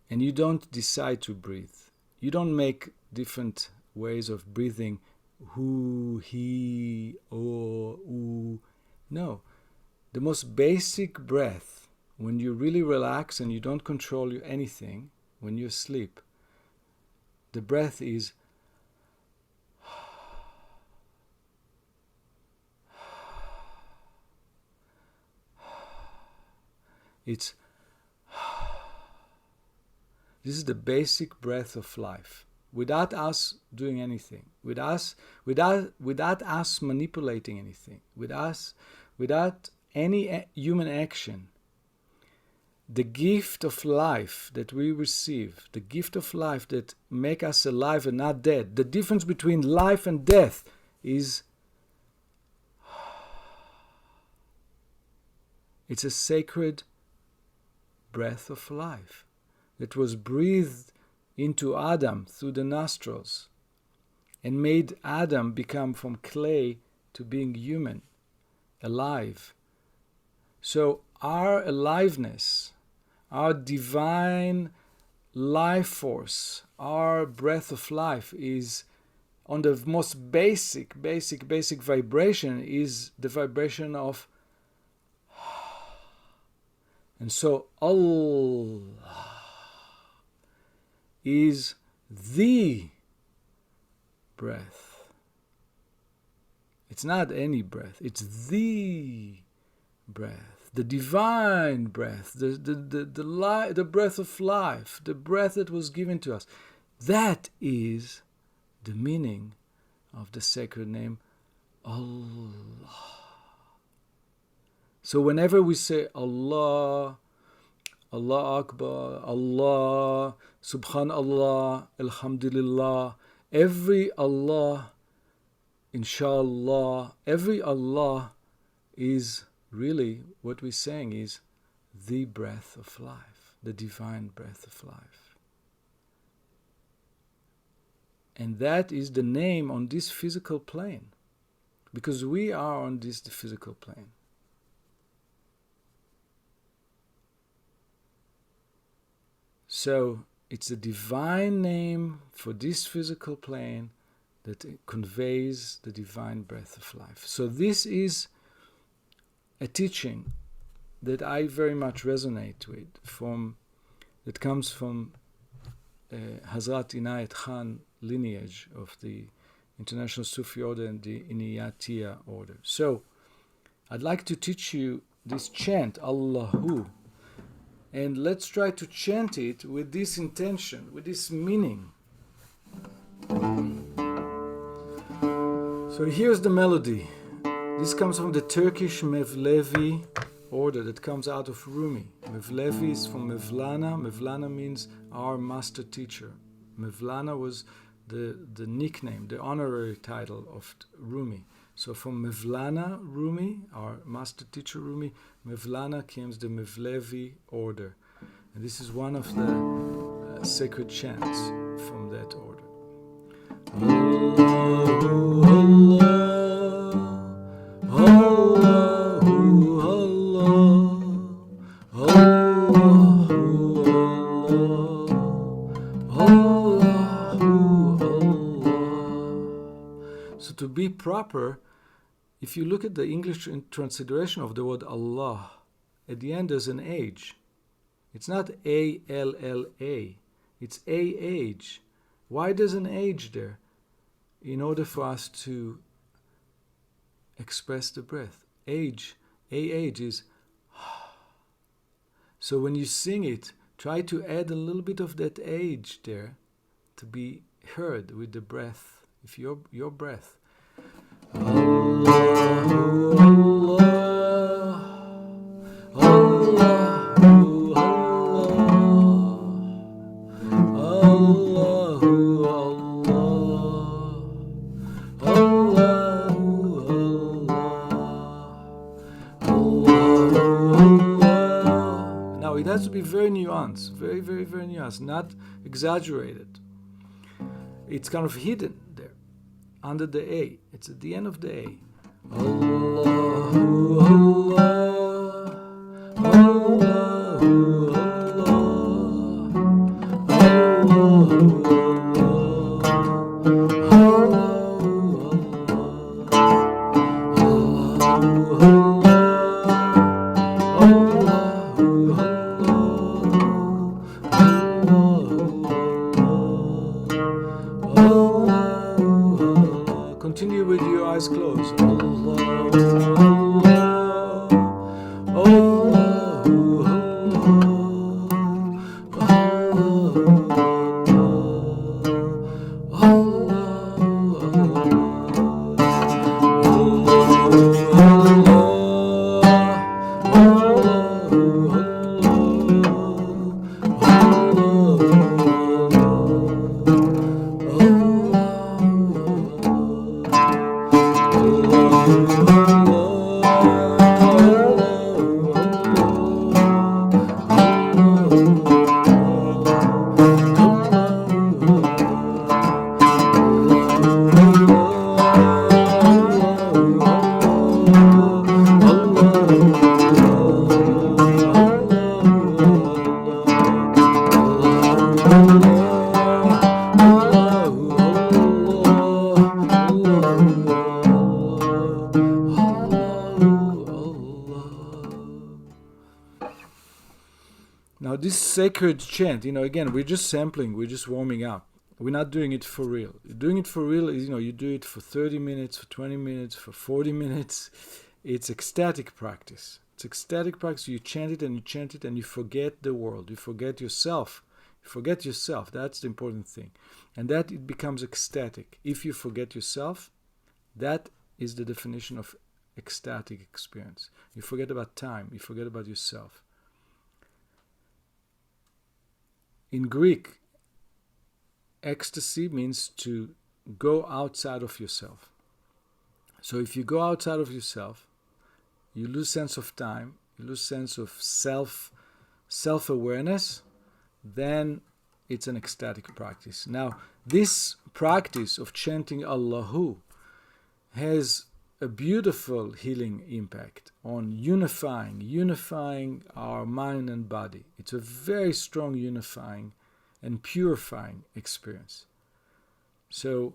and you don't decide to breathe. You don't make different ways of breathing. Who, he, or, oo. No. The most basic breath, when you really relax and you don't control anything, when you sleep, the breath is this is the basic breath of life. Without us doing anything, without us manipulating anything, without any human action, the gift of life that we receive, the gift of life that make us alive and not dead, the difference between life and death is it's a sacred breath of life that was breathed into Adam through the nostrils. and made Adam become from clay to being human, alive. So our aliveness, our divine life force, our breath of life is on the most basic vibration, is the vibration of. And so Allah is the breath. It's not any breath, it's the breath, the divine breath, the breath of life, the breath that was given to us. That is the meaning of the sacred name Allah. So whenever we say Allah, Allah Akbar, Allah, Subhanallah, Alhamdulillah, every Allah, Inshallah, every Allah is really, what we're saying is the breath of life, the divine breath of life. And that is the name on this physical plane, because we are on this physical plane. So it's a divine name for this physical plane that conveys the divine breath of life. So this is a teaching that I very much resonate with, that comes from Hazrat Inayat Khan lineage of the International Sufi Order and the Inayatiya order. So I'd like to teach you this chant, Allahu, and let's try to chant it with this intention, with this meaning. So here's the melody. This comes from the Turkish Mevlevi order that comes out of Rumi. Mevlevi is from Mevlana. Mevlana means our master teacher. Mevlana was the nickname, the honorary title of Rumi. So from Mevlana Rumi, our master teacher Rumi, Mevlana comes the Mevlevi order. And this is one of the sacred chants from that order. Allahu Allah, Allahu Allah, Allahu Allah, Allahu Allah. So to be proper, if you look at the English transliteration of the word Allah, at the end there's an H. It's not A-L-L-A, it's A-H. Why there's an H there? In order for us to express the breath. Age, A-H is. So when you sing it, try to add a little bit of that H there to be heard with the breath, if your breath. Allahu Allah, Allahu Allah, Allahu Allah. Now it has to be very nuanced, very nuanced, not exaggerated. It's kind of hidden there, under the A. It's at the end of the A. Allahu Allah, Allahu Continue with your eyes closed. Allah this sacred chant, again, we're just sampling, we're just warming up. We're not doing it for real. Doing it for real is, you do it for 30 minutes, for 20 minutes, for 40 minutes. It's ecstatic practice. It's ecstatic practice. You chant it and you chant it and you forget the world. You forget yourself. You forget yourself. That's the important thing. And that it becomes ecstatic. If you forget yourself, that is the definition of ecstatic experience. You forget about time. You forget about yourself. In Greek, ecstasy means to go outside of yourself. So if you go outside of yourself, you lose sense of time, you lose sense of self-awareness, then it's an ecstatic practice. Now, this practice of chanting Allahu has a beautiful healing impact on unifying our mind and body. It's a very strong unifying and purifying experience. So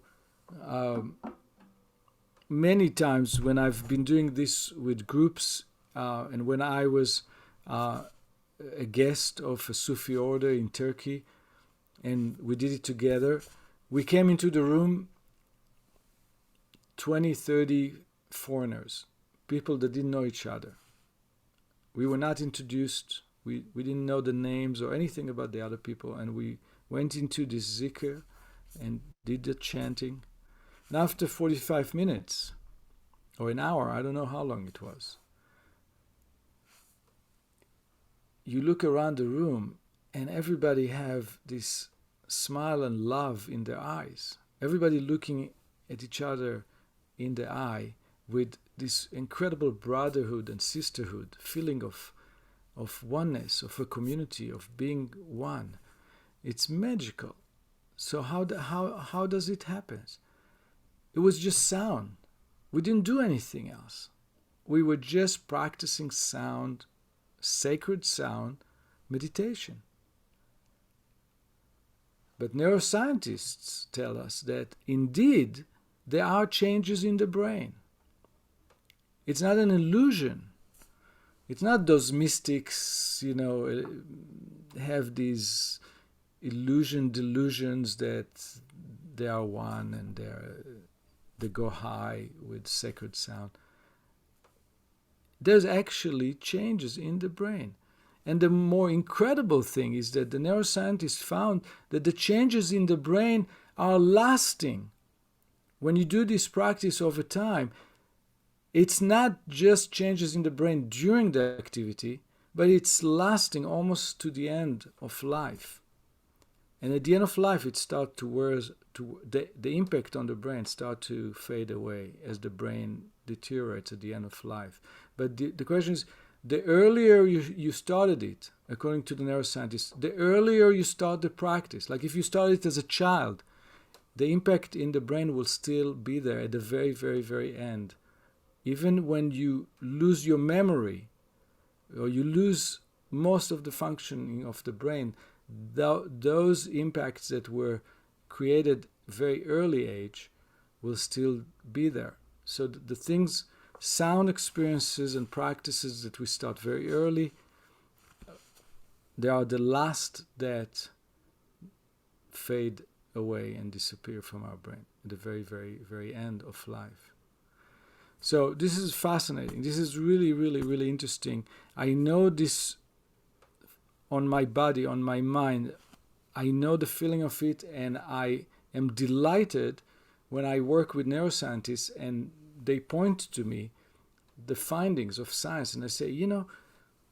many times when I've been doing this with groups and when I was a guest of a Sufi order in Turkey and we did it together, we came into the room 20, 30 foreigners, people that didn't know each other. We were not introduced. We didn't know the names or anything about the other people, and we went into this zikr and did the chanting. And after 45 minutes, or an hour, I don't know how long it was, you look around the room and everybody have this smile and love in their eyes. Everybody looking at each other in the eye with this incredible brotherhood and sisterhood, feeling of oneness, of a community, of being one. It's magical. So how does it happen? It was just sound. We didn't do anything else. We were just practicing sound, sacred sound, meditation. But neuroscientists tell us that indeed there are changes in the brain. It's not an illusion. It's not those mystics, have these delusions that they are one and they go high with sacred sound. There's actually changes in the brain. And the more incredible thing is that the neuroscientists found that the changes in the brain are lasting. When you do this practice over time, it's not just changes in the brain during the activity, but it's lasting almost to the end of life. And at the end of life, it starts the impact on the brain starts to fade away as the brain deteriorates at the end of life. But the question is, the earlier you started it, according to the neuroscientists, the earlier you start the practice. Like if you start it as a child, the impact in the brain will still be there at the very, very, very end. Even when you lose your memory or you lose most of the functioning of the brain, those impacts that were created very early age will still be there. So the things, sound experiences and practices that we start very early, they are the last that fade away and disappear from our brain at the very, very, very end of life. So this is fascinating. This is really, really, really interesting. I know this on my body, on my mind. I know the feeling of it, and I am delighted when I work with neuroscientists and they point to me the findings of science and I say,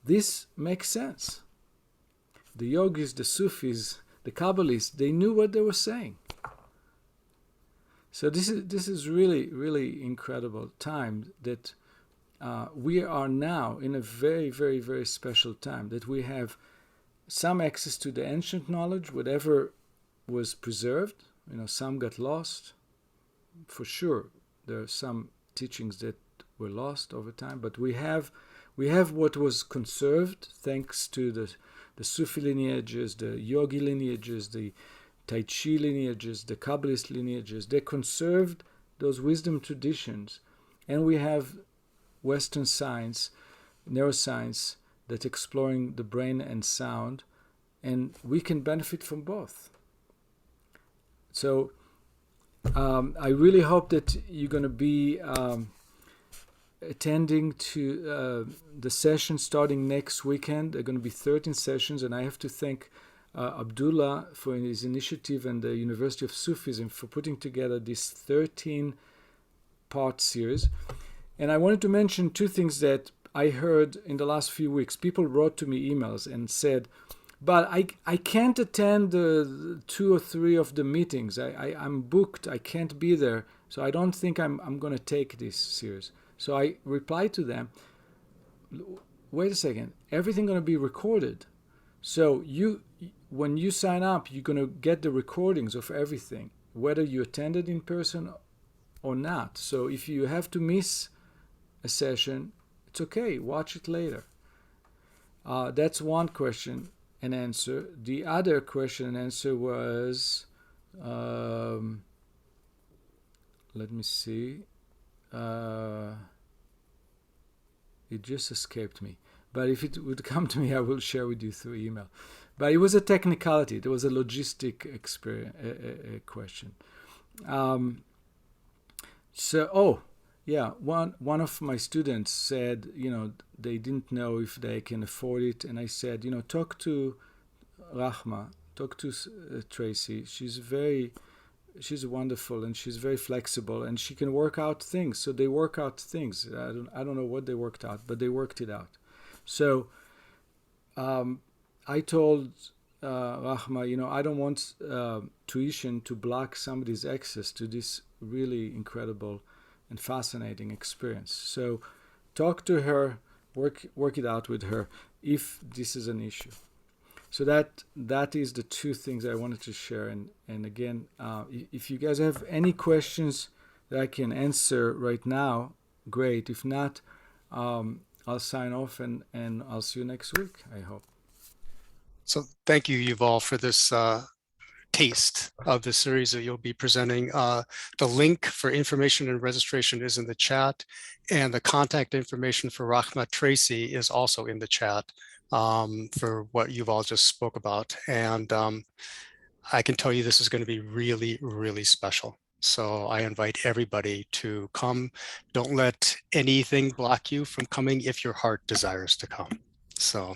this makes sense. The yogis, the Sufis, the Kabbalists, they knew what they were saying. So this is really, really incredible time that we are now in a very, very, very special time, that we have some access to the ancient knowledge, whatever was preserved. Some got lost. For sure, there are some teachings that were lost over time, but we have what was conserved thanks to the Sufi lineages, the Yogi lineages, the Tai Chi lineages, the Kabbalist lineages. They conserved those wisdom traditions, and we have Western science, neuroscience, that's exploring the brain and sound, and we can benefit from both. So I really hope that you're going to be attending to the session starting next weekend. There are going to be 13 sessions, and I have to thank Abdullah for his initiative and the University of Sufism for putting together this 13-part series. And I wanted to mention two things that I heard in the last few weeks. People wrote to me emails and said, but I can't attend the 2 or 3 of the meetings. I'm booked. I can't be there. So I don't think I'm going to take this series. So I replied to them, wait a second. Everything's going to be recorded. So when you sign up, you're going to get the recordings of everything, whether you attended in person or not. So if you have to miss a session, it's okay. Watch it later. That's one question and answer. The other question and answer was, let me see. It just escaped me. But if it would come to me, I will share with you through email. But it was a technicality. It was a logistic question. One of my students said, they didn't know if they can afford it. And I said, talk to Rahma, talk to Tracy. She's wonderful and she's very flexible and she can work out things. So they work out things. I don't know what they worked out, but they worked it out. So I told Rahma, I don't want tuition to block somebody's access to this really incredible and fascinating experience. So talk to her, work it out with her if this is an issue. So that is the two things I wanted to share. And again, if you guys have any questions that I can answer right now, great. If not, I'll sign off and I'll see you next week, I hope. So thank you, Yuval, for this taste of the series that you'll be presenting. The link for information and registration is in the chat, and the contact information for Rahma Tracy is also in the chat for what Yuval just spoke about. And I can tell you this is going to be really, really special. So I invite everybody to come. Don't let anything block you from coming if your heart desires to come. So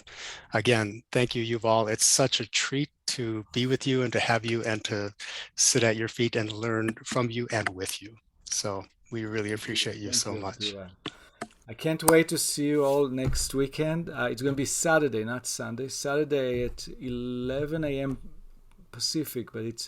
again, thank you, Yuval. It's such a treat to be with you and to have you and to sit at your feet and learn from you and with you. So we really appreciate you so much. I can't wait to see you all next weekend. It's going to be Saturday, not Sunday. Saturday at 11 a.m. Pacific, but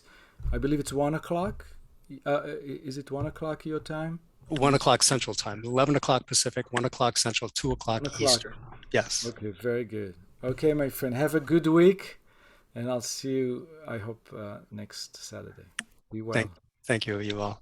I believe it's 1 o'clock. Is it 1 o'clock your time? 1 o'clock Central Time, 11 o'clock Pacific, 1 o'clock Central, 2 o'clock Eastern. Yes. Okay, very good. Okay, my friend, have a good week, and I'll see you, I hope, next Saturday. Be well. Thank you, Yuval.